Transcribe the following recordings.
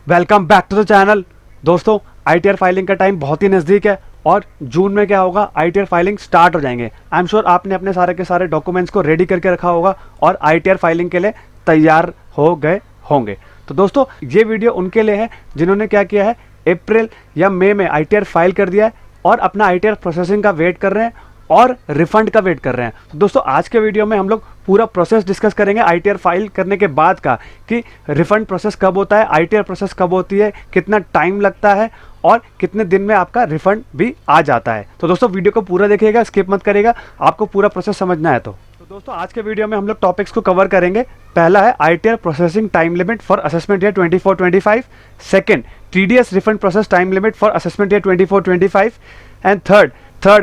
Welcome back to the channel. दोस्तों, ITR filing का time बहुत ही नज़दीक है और जून में क्या होगा, आईटीआर फाइलिंग स्टार्ट हो जाएंगे। आई एम श्योर आपने अपने सारे के सारे डॉक्यूमेंट्स को रेडी करके रखा होगा और आईटीआर फाइलिंग के लिए तैयार हो गए होंगे। तो दोस्तों, ये वीडियो उनके लिए है जिन्होंने क्या किया है, अप्रैल या मई में आईटीआर फाइल कर दिया है और अपना आईटीआर प्रोसेसिंग का वेट कर रहे हैं और रिफंड का वेट कर रहे हैं। तो दोस्तों, आज के वीडियो में हम लोग पूरा प्रोसेस डिस्कस करेंगे आईटीआर फाइल करने के बाद का, कि रिफंड प्रोसेस कब होता है, आईटीआर प्रोसेस कब होती है, कितना टाइम लगता है और कितने दिन में आपका रिफंड भी आ जाता है। तो दोस्तों, वीडियो को पूरा देखिएगा, स्किप मत करिएगा, आपको पूरा प्रोसेस समझना है। तो दोस्तों, आज के वीडियो में हम लोग टॉपिक्स को कवर करेंगे। पहला है ITR processing time limit for assessment year 24-25। Second, TDS refund process time limit for assessment year 24-25। And third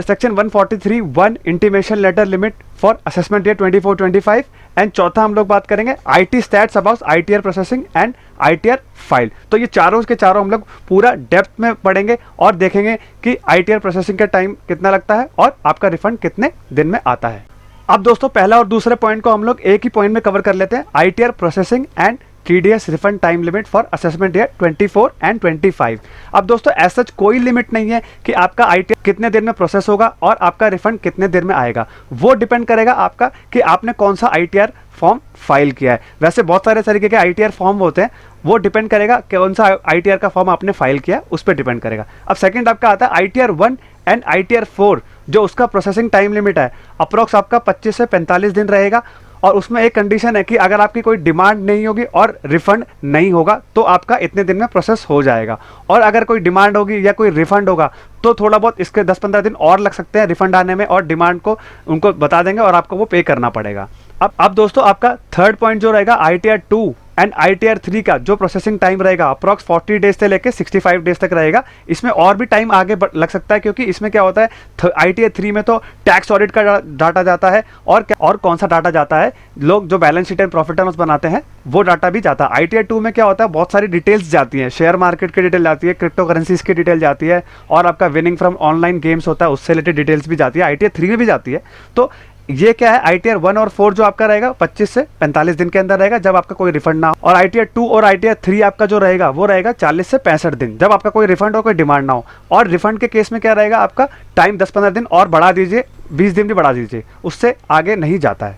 section 143(1) intimation letter limit for assessment year 24-25। And चौथा हम लोग बात करेंगे IT stats about ITR processing and ITR file. तो ये चारों के चारों हम लोग पूरा डेप्थ में पढ़ेंगे और देखेंगे कि आईटीआर प्रोसेसिंग का टाइम कितना लगता है और आपका रिफंड कितने दिन में आता है। अब दोस्तों, पहला और दूसरे पॉइंट को हम लोग एक ही पॉइंट में कवर कर लेते हैं, ITR processing and TDS refund time limit for assessment year 24 and 25। अब दोस्तों, ऐसा कोई लिमिट नहीं है कि आपका आईटीआर कितने दिन में प्रोसेस होगा और आपका रिफंड कितने दिन में आएगा। वो डिपेंड करेगा आपका कि आपने कौन सा आईटीआर फॉर्म फाइल किया है। वैसे बहुत सारे तरीके के आईटीआर फॉर्म होते हैं, वो डिपेंड करेगा कौन सा आईटीआर का फॉर्म आपने फाइल किया, उस पर डिपेंड करेगा। अब सेकंड आपका आता है आईटीआर 1 एंड आईटीआर 4, जो उसका प्रोसेसिंग टाइम लिमिट है अप्रोक्स आपका 25 से 45 दिन रहेगा। और उसमें एक कंडीशन है कि अगर आपकी कोई डिमांड नहीं होगी और रिफंड नहीं होगा तो आपका इतने दिन में प्रोसेस हो जाएगा, और अगर कोई डिमांड होगी या कोई रिफंड होगा तो थोड़ा बहुत इसके 10-15 दिन और लग सकते हैं रिफंड आने में, और डिमांड को उनको बता देंगे और आपको वो पे करना पड़ेगा। अब दोस्तों, आपका थर्ड पॉइंट जो रहेगा आईटीआर 2 एंड आईटीआर 3 का जो प्रोसेसिंग टाइम रहेगा अप्रॉक्स 40 डेज से लेकर 65 डेज तक रहेगा। इसमें और भी टाइम आगे लग सकता है, क्योंकि इसमें क्या होता है, आईटीआर 3 में तो टैक्स ऑडिट का डाटा जाता है और कौन सा डाटा जाता है, लोग जो balance sheet and profit and loss बनाते हैं वो डाटा भी जाता है। आईटीआर 2 में क्या होता है, बहुत सारी डिटेल्स जाती हैं, शेयर मार्केट की डिटेल जाती है, क्रिप्टो करेंसीज की डिटेल जाती है, और आपका विनिंग फ्रॉम ऑनलाइन गेम्स होता है उससे रिलेटेड डिटेल्स भी जाती है, आईटीआर 3 में भी जाती है। तो ये क्या है, आईटीआर 1 और 4 जो आपका रहेगा 25 से 45 दिन के अंदर रहेगा जब आपका कोई रिफंड ना हो, और आईटीआर 2 और आईटीआर 3 आपका जो रहेगा वो रहेगा 40 से 65 दिन जब आपका कोई रिफंड हो, कोई डिमांड ना हो। और रिफंड के केस में क्या रहेगा, आपका टाइम 10-15 दिन और बढ़ा दीजिए, 20 दिन भी बढ़ा दीजिए, उससे आगे नहीं जाता है।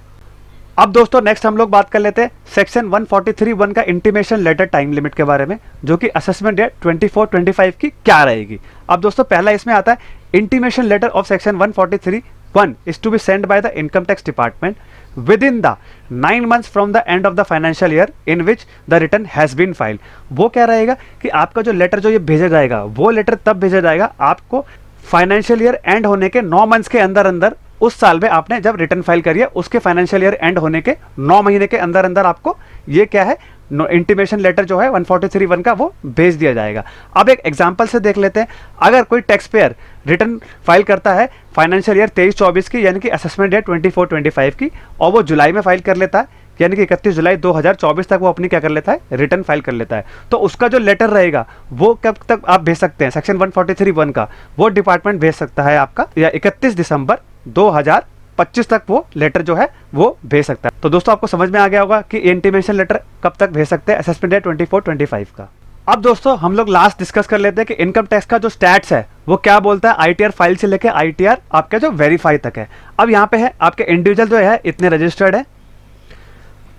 अब दोस्तों, नेक्स्ट हम लोग बात कर लेते हैं सेक्शन 143(1) का इंटीमेशन लेटर टाइम लिमिट के बारे में, जो कि असेसमेंट ईयर 24-25 की क्या रहेगी। अब दोस्तों, पहला इसमें आता है intimation letter of section 143(1) is to be sent by the income tax department within the 9 months from the end of the financial year in which the return has been filed। वो क्या रहेगा कि आपका जो लेटर जो ये भेजा जाएगा, वो लेटर तब भेजा जाएगा आपको फाइनेंशियल ईयर एंड होने के 9 मंथ्स के अंदर अंदर, उस साल में आपने जब रिटर्न फाइल करी है उसके फाइनेंशियल ईयर एंड होने के 9 महीने के अंदर अंदर आपको ये क्या है, इंटीमेशन लेटर जो है 143(1) का वो भेज दिया जाएगा। अब एक एग्जांपल से देख लेते हैं। अगर कोई टैक्स पेयर रिटर्न फाइल करता है फाइनेंशियल ईयर 23-24 की, यानी कि असेसमेंट ईयर 24-25 की, और वो जुलाई में फाइल कर लेता है, यानी कि 31 जुलाई 2024 तक वो अपनी क्या कर लेता है, रिटर्न फाइल कर लेता है, तो उसका जो लेटर रहेगा वो कब तक आप भेज सकते हैं, सेक्शन 143(1) का वो डिपार्टमेंट भेज सकता है आपका, या 31 दिसंबर 2025 तक वो लेटर जो है वो भेज सकता है। तो दोस्तों, आपको समझ में आ गया होगा कि इंटीमेशन लेटर कब तक भेज सकते हैं असेसमेंट ईयर 24-25 का। अब दोस्तों, हम लोग लास्ट डिस्कस कर लेते हैं कि इनकम टैक्स का जो स्टैट्स है वो क्या बोलता है आईटीआर फाइल से लेके आईटीआर आपका जो वेरीफाई तक है। अब यहाँ पे है आपके इंडिविजुअल जो है इतने रजिस्टर्ड है।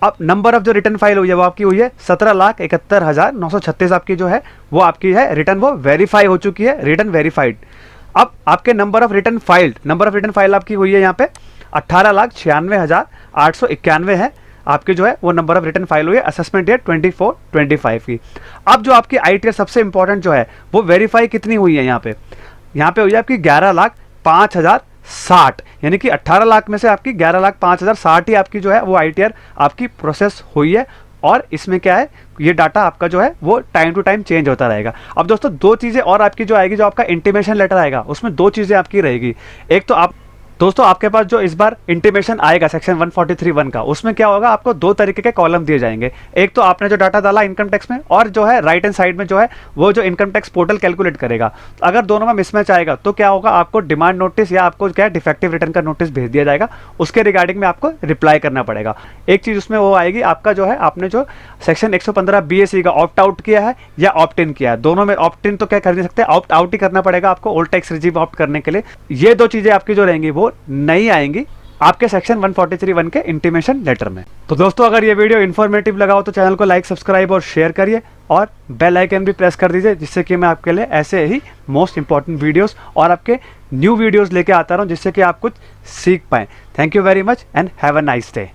अब नंबर ऑफ जो रिटर्न फाइल हुई है वो आपकी हुई है 17,71,936 आपकी जो है वो आपकी है रिटर्न, वो वेरीफाई हो चुकी है, रिटर्न वेरीफाइड। अब आपके नंबर ऑफ रिटर्न फाइल आपकी हुई है यहाँ पे 18,96,891 है आपकी जो है वो नंबर ऑफ रिटर्न फाइल हुई है असेसमेंट ईयर 24-25 की। अब जो आपकी आईटीआर सबसे इंपॉर्टेंट जो है वो वेरीफाई कितनी हुई है, यहाँ पे हुई है आपकी 11,05,060, यानी कि 18 लाख में से आपकी 11,05,060 ही आपकी जो है वो आईटीआर आपकी प्रोसेस हुई है। और इसमें क्या है, ये डाटा आपका जो है वो टाइम टू टाइम चेंज होता रहेगा। अब दोस्तों, दो चीज़ें और आपकी जो आएगी, जो आपका इंटीमेशन लेटर आएगा उसमें दो चीज़ें आपकी रहेगी। एक तो दोस्तों आपके पास जो इस बार इंटीमेशन आएगा सेक्शन 143(1) का, उसमें क्या होगा, आपको दो तरीके के कॉलम दिए जाएंगे। एक तो आपने जो डाटा डाला इनकम टैक्स में, और जो है राइट हैंड साइड में जो है वो जो इनकम टैक्स पोर्टल कैलकुलेट करेगा। तो अगर दोनों में मिसमैच आएगा तो क्या होगा, आपको डिमांड नोटिस या आपको क्या डिफेक्टिव रिटर्न का नोटिस भेज दिया जाएगा, उसके रिगार्डिंग में आपको रिप्लाई करना पड़ेगा। एक चीज़ उसमें वो आएगी, आपका जो है आपने जो सेक्शन 115 BAC का ऑप्ट आउट किया है या ऑप्ट इन किया है, दोनों में ऑप्ट इन तो क्या कर नहीं सकते, ऑप्ट आउट ही करना पड़ेगा आपको ओल्ड टैक्स रिजीम ऑप्ट करने के लिए। ये दो चीज़ें आपकी जो रहेंगी वो नहीं आएंगी आपके सेक्शन 143(1) के इंटीमेशन लेटर में। तो दोस्तों अगर ये वीडियो इन्फॉर्मेटिव लगा हो तो चैनल को लाइक, सब्सक्राइब और शेयर करिए, और बेल आइकन भी प्रेस कर दीजिए, जिससे कि मैं आपके लिए ऐसे ही मोस्ट इंपॉर्टेंट वीडियोस और आपके न्यू वीडियोस लेके आता रहूं, जिससे कि आप कुछ सीख पाएं। Thank you very much and have a nice day.